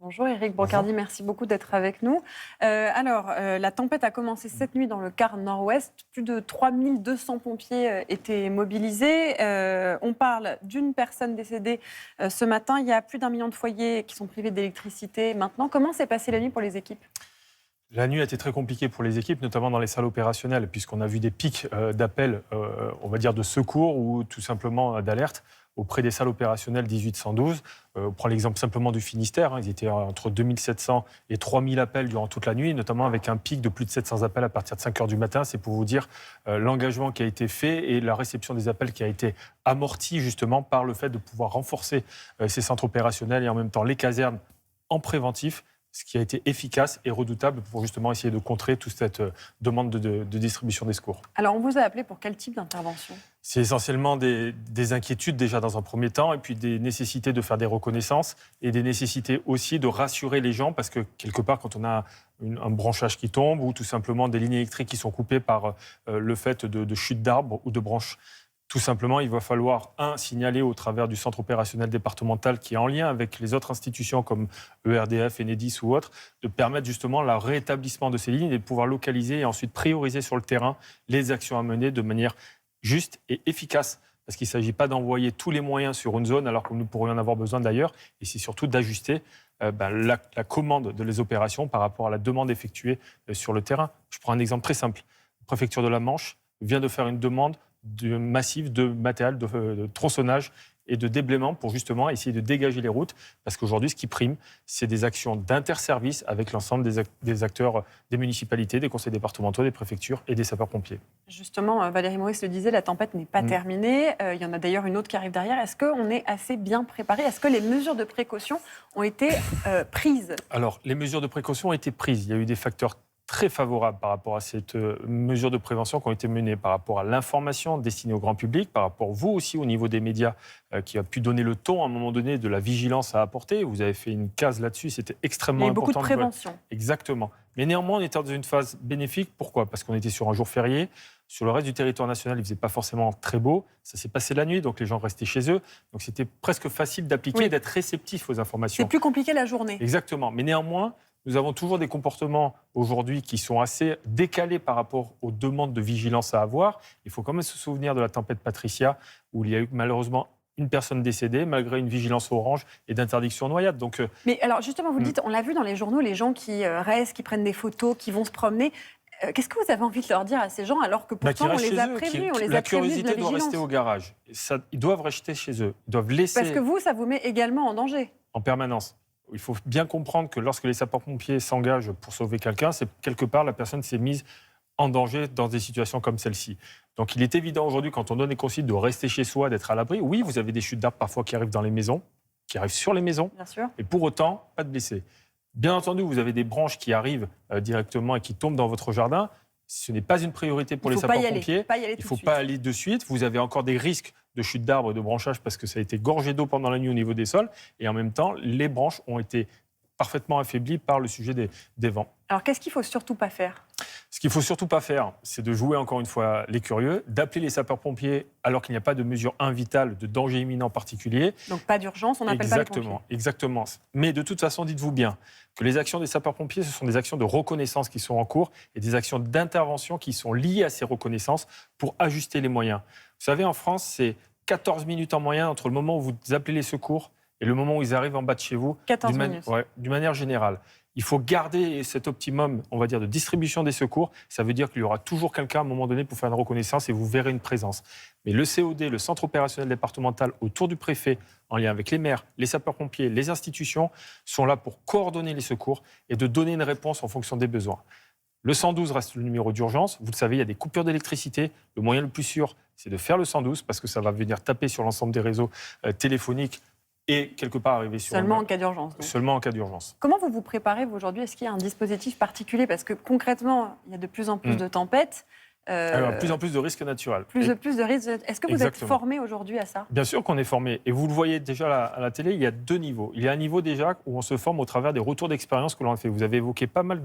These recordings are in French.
Bonjour Éric Brocardi, merci beaucoup d'être avec nous. La tempête a commencé cette nuit dans le quart nord-ouest. Plus de 3200 pompiers étaient mobilisés. On parle d'une personne décédée ce matin. Il y a plus d'1 million de foyers qui sont privés d'électricité maintenant. Comment s'est passée la nuit pour les équipes ? La nuit a été très compliquée pour les équipes, notamment dans les salles opérationnelles, puisqu'on a vu des pics d'appels, on va dire de secours ou tout simplement d'alerte auprès des salles opérationnelles 18-112. On prend l'exemple simplement du Finistère. Ils étaient entre 2700 et 3000 appels durant toute la nuit, notamment avec un pic de plus de 700 appels à partir de 5 heures du matin. C'est pour vous dire l'engagement qui a été fait et la réception des appels qui a été amortie justement par le fait de pouvoir renforcer ces centres opérationnels et en même temps les casernes en préventif, ce qui a été efficace et redoutable pour justement essayer de contrer toute cette demande de distribution des secours. Alors, on vous a appelé pour quel type d'intervention ? C'est essentiellement des inquiétudes déjà dans un premier temps, et puis des nécessités de faire des reconnaissances et des nécessités aussi de rassurer les gens, parce que quelque part, quand on a un branchage qui tombe ou tout simplement des lignes électriques qui sont coupées par le fait de chute d'arbres ou de branches, tout simplement, il va falloir, signaler au travers du centre opérationnel départemental qui est en lien avec les autres institutions comme ERDF, Enedis ou autres, de permettre justement le rétablissement de ces lignes et de pouvoir localiser et ensuite prioriser sur le terrain les actions à mener de manière juste et efficace. Parce qu'il ne s'agit pas d'envoyer tous les moyens sur une zone alors que nous pourrions en avoir besoin d'ailleurs. Et c'est surtout d'ajuster la commande de les opérations par rapport à la demande effectuée sur le terrain. Je prends un exemple très simple. La préfecture de la Manche vient de faire une demande massif de matériel de tronçonnage et de déblaiement pour justement essayer de dégager les routes. Parce qu'aujourd'hui, ce qui prime, c'est des actions d'interservice avec l'ensemble des acteurs des municipalités, des conseils départementaux, des préfectures et des sapeurs-pompiers. Justement, Valérie Maurice le disait, la tempête n'est pas terminée. Il y en a d'ailleurs une autre qui arrive derrière. Est-ce qu'on est assez bien préparé ? Est-ce que les mesures de précaution ont été prises ? Alors, les mesures de précaution ont été prises. Il y a eu des facteurs très favorables par rapport à cette mesure de prévention qui ont été menées, par rapport à l'information destinée au grand public, par rapport vous aussi au niveau des médias qui a pu donner le ton à un moment donné de la vigilance à apporter. Vous avez fait une case là-dessus, c'était extrêmement important. Il y a beaucoup de prévention. Exactement. Mais néanmoins, on était dans une phase bénéfique. Pourquoi ? Parce qu'on était sur un jour férié. Sur le reste du territoire national, il ne faisait pas forcément très beau. Ça s'est passé la nuit, donc les gens restaient chez eux. Donc c'était presque facile d'appliquer et d'être réceptif aux informations. C'est plus compliqué la journée. Exactement. Mais néanmoins, nous avons toujours des comportements aujourd'hui qui sont assez décalés par rapport aux demandes de vigilance à avoir. Il faut quand même se souvenir de la tempête Patricia, où il y a eu malheureusement une personne décédée, malgré une vigilance orange et d'interdiction en noyade. Donc, mais alors justement, vous le dites, on l'a vu dans les journaux, les gens qui restent, qui prennent des photos, qui vont se promener. Qu'est-ce que vous avez envie de leur dire à ces gens, alors que pourtant on les a prévenus, on les a prévenus de la vigilance ? La curiosité doit rester au garage. Ils doivent rester chez eux. Ils doivent laisser... Parce que vous, ça vous met également en danger. En permanence. Il faut bien comprendre que lorsque les sapeurs-pompiers s'engagent pour sauver quelqu'un, c'est quelque part la personne s'est mise en danger dans des situations comme celle-ci. Donc il est évident aujourd'hui, quand on donne des consignes de rester chez soi, d'être à l'abri, oui, vous avez des chutes d'arbres parfois qui arrivent dans les maisons, qui arrivent sur les maisons, bien sûr. Et pour autant, pas de blessés. Bien entendu, vous avez des branches qui arrivent directement et qui tombent dans votre jardin. Ce n'est pas une priorité pour les sapeurs-pompiers. Il ne faut pas aller de suite. Vous avez encore des risques de chute d'arbres et de branchage parce que ça a été gorgé d'eau pendant la nuit au niveau des sols. Et en même temps, les branches ont été parfaitement affaiblies par le sujet des vents. Alors, qu'est-ce qu'il ne faut surtout pas faire ? Ce qu'il ne faut surtout pas faire, c'est de jouer encore une fois les curieux, d'appeler les sapeurs-pompiers alors qu'il n'y a pas de mesure invitale, de danger imminent particulier. Donc pas d'urgence, on n'appelle pas les pompiers. Exactement. Mais de toute façon, dites-vous bien que les actions des sapeurs-pompiers, ce sont des actions de reconnaissance qui sont en cours et des actions d'intervention qui sont liées à ces reconnaissances pour ajuster les moyens. Vous savez, en France, c'est 14 minutes en moyenne entre le moment où vous appelez les secours et le moment où ils arrivent en bas de chez vous. 14 minutes. D'une manière générale. Il faut garder cet optimum, on va dire, de distribution des secours. Ça veut dire qu'il y aura toujours quelqu'un à un moment donné pour faire une reconnaissance et vous verrez une présence. Mais le COD, le centre opérationnel départemental, autour du préfet, en lien avec les maires, les sapeurs-pompiers, les institutions, sont là pour coordonner les secours et de donner une réponse en fonction des besoins. Le 112 reste le numéro d'urgence. Vous le savez, il y a des coupures d'électricité. Le moyen le plus sûr, c'est de faire le 112 parce que ça va venir taper sur l'ensemble des réseaux téléphoniques et quelque part arriver sur... Seulement en cas d'urgence. Seulement en cas d'urgence. Comment vous vous préparez, vous, aujourd'hui ? Est-ce qu'il y a un dispositif particulier ? Parce que concrètement, il y a de plus en plus de tempêtes. Alors, de plus en plus de risques naturels. Plus de risques. Est-ce que vous êtes formé aujourd'hui à ça ? Bien sûr qu'on est formé. Et vous le voyez déjà à la télé, il y a deux niveaux. Il y a un niveau déjà où on se forme au travers des retours d'expérience que l'on a fait. Vous avez évoqué pas mal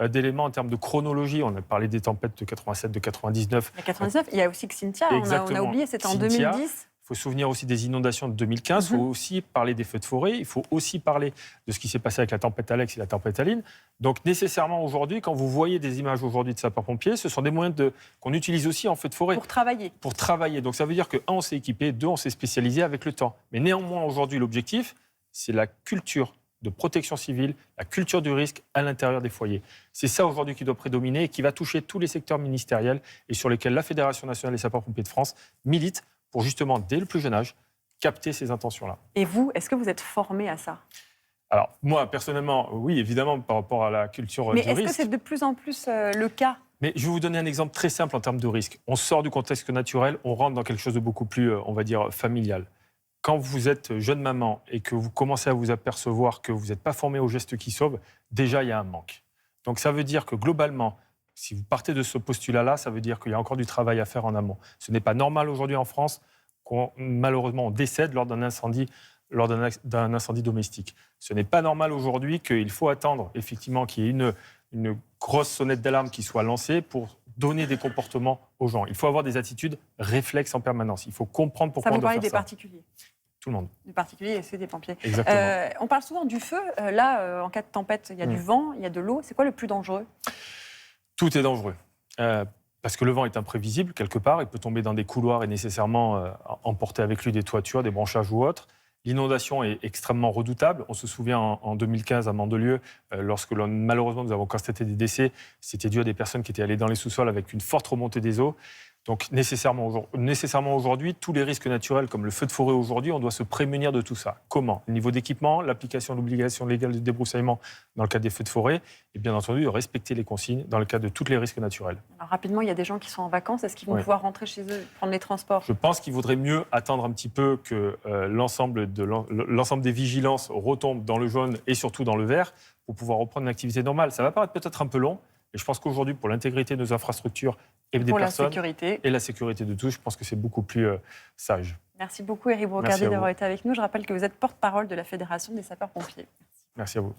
d'éléments en termes de chronologie. On a parlé des tempêtes de 87, de 99. Il y a 99, il y a aussi Xynthia. On a oublié, c'était en Xynthia, 2010. faut se souvenir aussi des inondations de 2015, il faut aussi parler des feux de forêt, il faut aussi parler de ce qui s'est passé avec la tempête Alex et la tempête Aline. Donc nécessairement aujourd'hui, quand vous voyez des images aujourd'hui de sapeurs-pompiers, ce sont des moyens qu'on utilise aussi en feux de forêt. Pour travailler. Pour travailler. Donc ça veut dire que, un, on s'est équipé, deux, on s'est spécialisé avec le temps. Mais néanmoins, aujourd'hui, l'objectif, c'est la culture de protection civile, la culture du risque à l'intérieur des foyers. C'est ça aujourd'hui qui doit prédominer et qui va toucher tous les secteurs ministériels et sur lesquels la Fédération nationale des sapeurs-pompiers de France milite pour justement, dès le plus jeune âge, capter ces intentions-là. Et vous, est-ce que vous êtes formé à ça ? Alors, moi, personnellement, oui, évidemment, par rapport à la culture du risque. Mais est-ce que c'est de plus en plus le cas ? Mais je vais vous donner un exemple très simple en termes de risque. On sort du contexte naturel, on rentre dans quelque chose de beaucoup plus, on va dire, familial. Quand vous êtes jeune maman et que vous commencez à vous apercevoir que vous n'êtes pas formé aux gestes qui sauvent, déjà, il y a un manque. Donc, ça veut dire que globalement, si vous partez de ce postulat-là, ça veut dire qu'il y a encore du travail à faire en amont. Ce n'est pas normal aujourd'hui en France qu'on, malheureusement, on décède lors d'un incendie domestique. Ce n'est pas normal aujourd'hui qu'il faut attendre effectivement qu'il y ait une grosse sonnette d'alarme qui soit lancée pour donner des comportements aux gens. Il faut avoir des attitudes réflexes en permanence. Il faut comprendre pourquoi on doit faire ça. Ça, vous parlez des particuliers ? Tout le monde. Des particuliers et ceux des pompiers. Exactement. On parle souvent du feu. Là, en cas de tempête, il y a du vent, il y a de l'eau. C'est quoi le plus dangereux ? Tout est dangereux. Parce que le vent est imprévisible, quelque part. Il peut tomber dans des couloirs et nécessairement emporter avec lui des toitures, des branchages ou autres. L'inondation est extrêmement redoutable. On se souvient en 2015 à Mandelieu, lorsque malheureusement nous avons constaté des décès, c'était dû à des personnes qui étaient allées dans les sous-sols avec une forte remontée des eaux. Donc nécessairement aujourd'hui, tous les risques naturels comme le feu de forêt aujourd'hui, on doit se prémunir de tout ça. Comment ? Le niveau d'équipement, l'application de l'obligation légale de débroussaillement dans le cas des feux de forêt et bien entendu de respecter les consignes dans le cas de tous les risques naturels. Alors rapidement, il y a des gens qui sont en vacances. Est-ce qu'ils vont pouvoir rentrer chez eux, prendre les transports ? Je pense qu'il vaudrait mieux attendre un petit peu que l'ensemble des vigilances retombent dans le jaune et surtout dans le vert pour pouvoir reprendre une activité normale. Ça va paraître peut-être un peu long, mais je pense qu'aujourd'hui, pour l'intégrité de nos infrastructures et des personnes et la sécurité de tous, je pense que c'est beaucoup plus sage. Merci beaucoup, Éric Brocardi, d'avoir été avec nous. Je rappelle que vous êtes porte-parole de la Fédération des sapeurs-pompiers. Merci à vous.